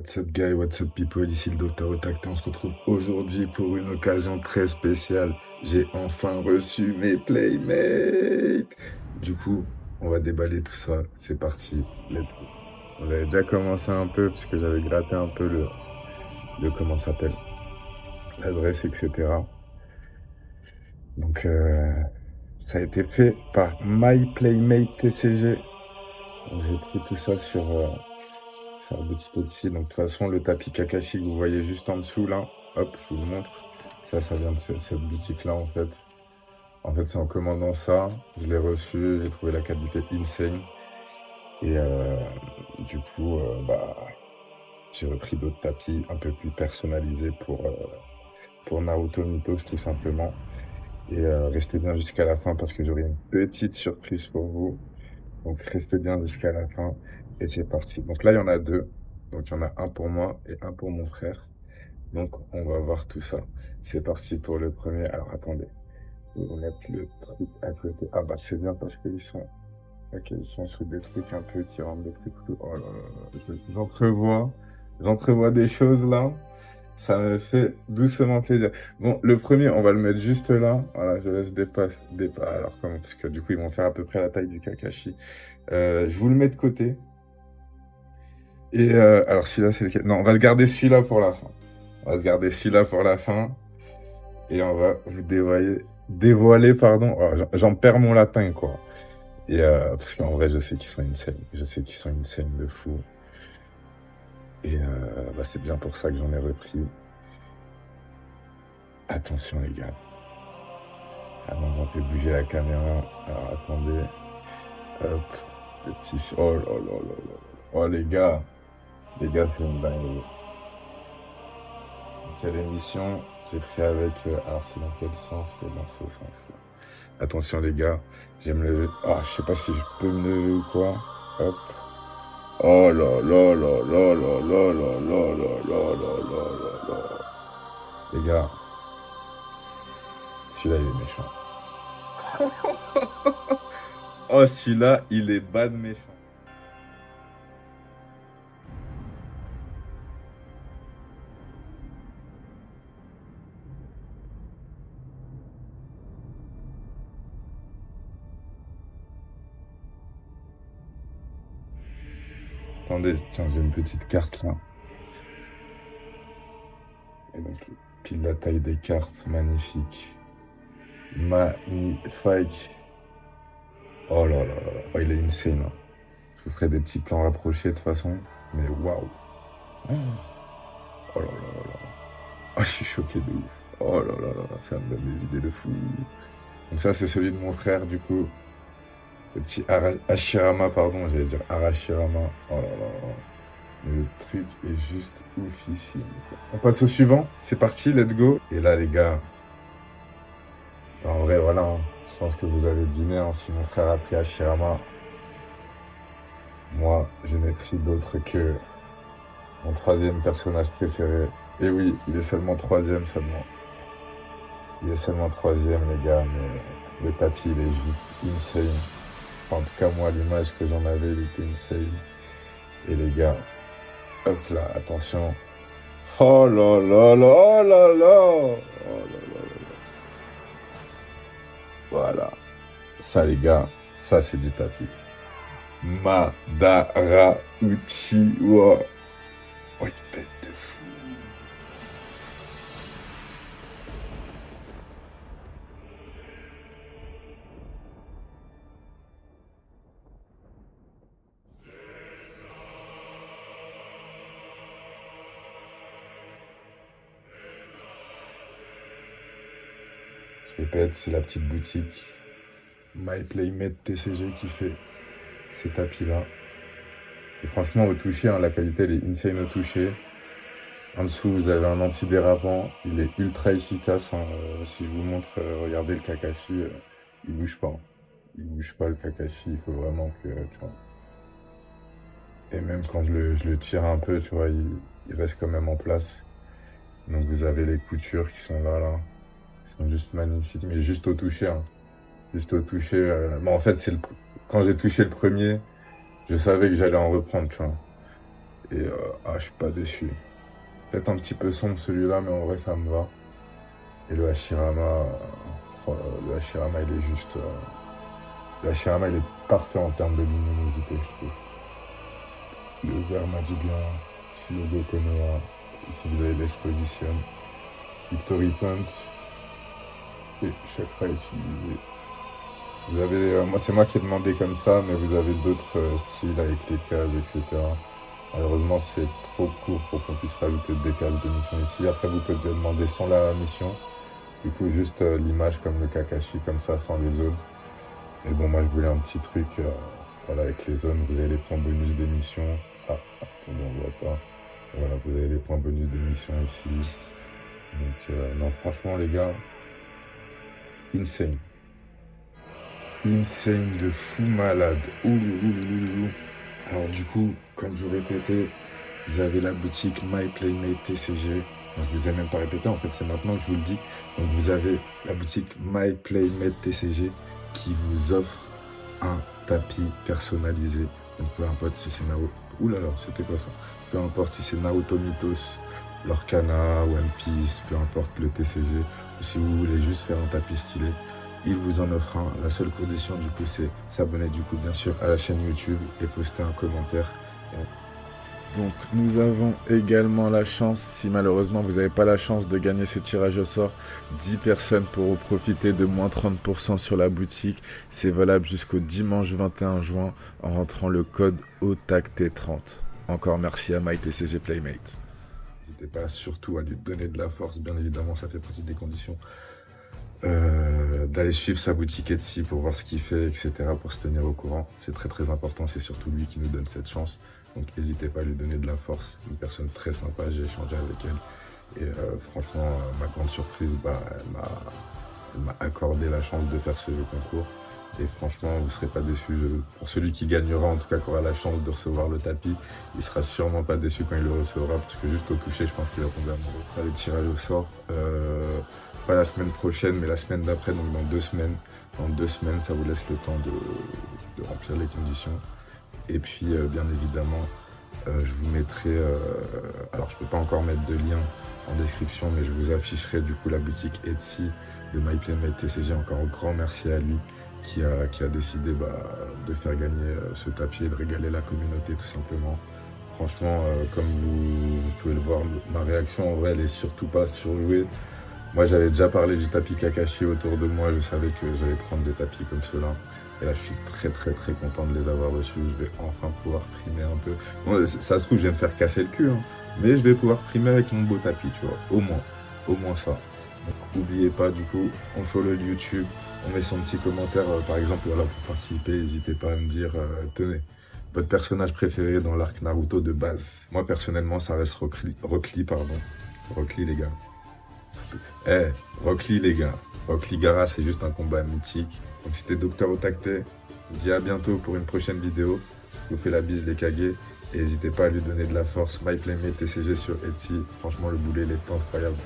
What's up guys, what's up people, ici le Docteur Otakté, on se retrouve aujourd'hui pour une occasion très spéciale. J'ai enfin reçu mes playmates. Du coup, on va déballer tout ça, c'est parti, let's go. On avait déjà commencé un peu, puisque j'avais gratté un peu le comment ça s'appelle, l'adresse, etc. Donc, ça a été fait par My Playmate TCG. Donc, j'ai pris tout ça sur la boutique Etsy. Donc, de toute façon, le tapis Kakashi que vous voyez juste en dessous, là, hop, je vous le montre. Ça vient de cette boutique-là, en fait. En fait, c'est en commandant ça, je l'ai reçu, j'ai trouvé la qualité insane. Et du coup, j'ai repris d'autres tapis un peu plus personnalisés pour Naruto Mythos, tout simplement. Et restez bien jusqu'à la fin parce que j'aurai une petite surprise pour vous. Donc, restez bien jusqu'à la fin. Et c'est parti. Donc là, il y en a deux. Donc, il y en a un pour moi et un pour mon frère. Donc, on va voir tout ça. C'est parti pour le premier. Alors, attendez. Je vais mettre le truc à côté. Ah, bah, c'est bien parce qu'ils sont... Ok, ils sont sous des trucs un peu qui rendent des trucs... Oh là là, j'entrevois des choses là. Ça me fait doucement plaisir. Bon, le premier, on va le mettre juste là. Voilà, je laisse alors, comment? Parce que du coup, ils vont faire à peu près la taille du Kakashi. Je vous le mets de côté. Et alors, celui-là, c'est lequel? Non, on va se garder celui-là pour la fin. On va se garder celui-là pour la fin. Et on va vous dévoiler, pardon. Oh, j'en perds mon latin, quoi. Et parce qu'en vrai, je sais qu'ils sont insane. Je sais qu'ils sont insane de fou. Et c'est bien pour ça que j'en ai repris. Attention, les gars. Ah non, on fait bouger la caméra. Alors, attendez. Hop. Le petit... Oh là là là là. Oh, les gars. Les gars, c'est une dinguerie. Quelle émission j'ai pris avec... alors, c'est dans quel sens? C'est dans ce sens-là. Attention, les gars. J'aime le... Ah, je sais pas si je peux me lever ou quoi. Hop. Oh là là là là là là là là là là là là là. Les gars, celui-là, il est méchant. Oh, celui-là, il est bad méchant. Attendez, tiens, j'ai une petite carte là. Et donc, pile la taille des cartes, magnifique. Magnifique. Oh là là là là. Oh, il est insane. Hein. Je vous ferai des petits plans rapprochés de toute façon. Mais waouh. Oh là là là là. Oh, je suis choqué de ouf. Oh là là là là. Ça me donne des idées de fou. Donc ça, c'est celui de mon frère, du coup. Le petit Hashirama, pardon, j'allais dire Arashirama. Oh là là là. Le truc est juste oufissime. On passe au suivant. C'est parti, let's go. Et là, les gars, en vrai, voilà. Hein, je pense que vous avez deviné. Hein, si mon frère a pris Hashirama, moi, je n'ai pris d'autre que mon troisième personnage préféré. Et oui, il est seulement troisième seulement. Il est seulement troisième, les gars, mais le tapis, il est juste insane. Enfin, en tout cas, moi, l'image que j'en avais, il était insane. Et les gars, hop là, attention. Oh là là là, oh là là, oh là là là là. Voilà. Ça, les gars, ça, c'est du tapis. Madara Uchiwa. Oh, il pète de fou. Je répète, c'est la petite boutique My Playmate TCG qui fait ces tapis-là. Et franchement, au toucher, hein, la qualité, elle est insane au toucher. En dessous, vous avez un antidérapant. Il est ultra efficace. Hein. Si je vous montre, regardez le Kakashi, il bouge pas. Hein. Il bouge pas le Kakashi. Il faut vraiment que, tu vois. Et même quand je le tire un peu, tu vois, il reste quand même en place. Donc vous avez les coutures qui sont là, là. Ils sont juste magnifiques. Mais juste au toucher. Hein. Juste au toucher. En fait, quand j'ai touché le premier, je savais que j'allais en reprendre, tu vois. Et je suis pas déçu. Peut-être un petit peu sombre celui-là, mais en vrai, ça me va. Et le Hashirama, le Hashirama, il est juste. Le Hashirama, il est parfait en termes de luminosité, je trouve. Le vert m'a dit bien, si logo Konoha, ici vous avez l'exposition, Victory Point et chakra utilisé. Vous avez, moi c'est moi qui ai demandé comme ça, mais vous avez d'autres styles avec les cases, etc. Malheureusement c'est trop court pour qu'on puisse rajouter des cases de mission ici. Après vous pouvez demander sans la mission, du coup juste l'image comme le Kakashi, comme ça sans les zones. Mais bon moi je voulais un petit truc, voilà avec les zones, vous avez les points bonus d'émission. Ah, attendez on voit pas. Voilà, vous avez les points bonus d'émission ici. Donc non franchement les gars, insane. Insane de fou malade. Ouh, ouh, ouh, ouh. Alors du coup, comme je vous répétais, vous avez la boutique My Playmate TCG. Enfin, je vous ai même pas répété, en fait c'est maintenant que je vous le dis. Donc vous avez la boutique My Playmate TCG qui vous offre un tapis personnalisé. Donc peu importe si c'est Naruto... Ouh là là, c'était quoi ça? Peu importe si c'est Naruto Mythos, Lorcana, One Piece, peu importe le TCG, ou si vous voulez juste faire un tapis stylé, il vous en offre un. La seule condition du coup c'est s'abonner du coup bien sûr à la chaîne YouTube et poster un commentaire. Donc nous avons également la chance, si malheureusement vous n'avez pas la chance de gagner ce tirage au sort, 10 personnes pourront profiter de moins 30% sur la boutique. C'est valable jusqu'au dimanche 21 juin en rentrant le code OTACT30. Encore merci à MyTCG Playmate. N'hésitez pas surtout à lui donner de la force, bien évidemment ça fait partie des conditions. D'aller suivre sa boutique Etsy pour voir ce qu'il fait, etc. pour se tenir au courant. C'est très très important, c'est surtout lui qui nous donne cette chance. Donc n'hésitez pas à lui donner de la force. Une personne très sympa, j'ai échangé avec elle. Et franchement, ma grande surprise, elle m'a accordé la chance de faire ce concours. Et franchement, vous ne serez pas déçus. Pour celui qui gagnera, en tout cas qui aura la chance de recevoir le tapis, il sera sûrement pas déçu quand il le recevra, parce que juste au toucher, je pense qu'il va tomber amoureux. Le tirage au sort, pas la semaine prochaine, mais la semaine d'après, donc dans 2 semaines. Dans 2 semaines, ça vous laisse le temps de remplir les conditions. Et puis, bien évidemment, je vous mettrai... alors, je peux pas encore mettre de lien en description, mais je vous afficherai du coup la boutique Etsy de My Playmate TCG. Encore un grand merci à lui qui a décidé de faire gagner ce tapis et de régaler la communauté tout simplement. Franchement, comme vous pouvez le voir, ma réaction en vrai, elle est surtout pas surjouée. Moi, j'avais déjà parlé du tapis Kakashi autour de moi. Je savais que j'allais prendre des tapis comme ceux-là. Et là, je suis très, très, très content de les avoir reçus. Je vais enfin pouvoir frimer un peu. Bon, ça se trouve, je vais me faire casser le cul, hein, mais je vais pouvoir frimer avec mon beau tapis, tu vois. Au moins ça. Donc, n'oubliez pas, du coup, on follow le YouTube. On met son petit commentaire, par exemple, voilà, pour participer. N'hésitez pas à me dire, tenez, votre personnage préféré dans l'arc Naruto de base. Moi, personnellement, ça reste Rock Lee, pardon. Rock Lee, les gars. Rock Lee, les gars. Rock Lee Gaara, c'est juste un combat mythique. Donc c'était Docteur Otacte. Je vous dis à bientôt pour une prochaine vidéo. Je vous fais la bise, les Kage. Et n'hésitez pas à lui donner de la force. My Playmate TCG sur Etsy. Franchement, le boulet, il est incroyable.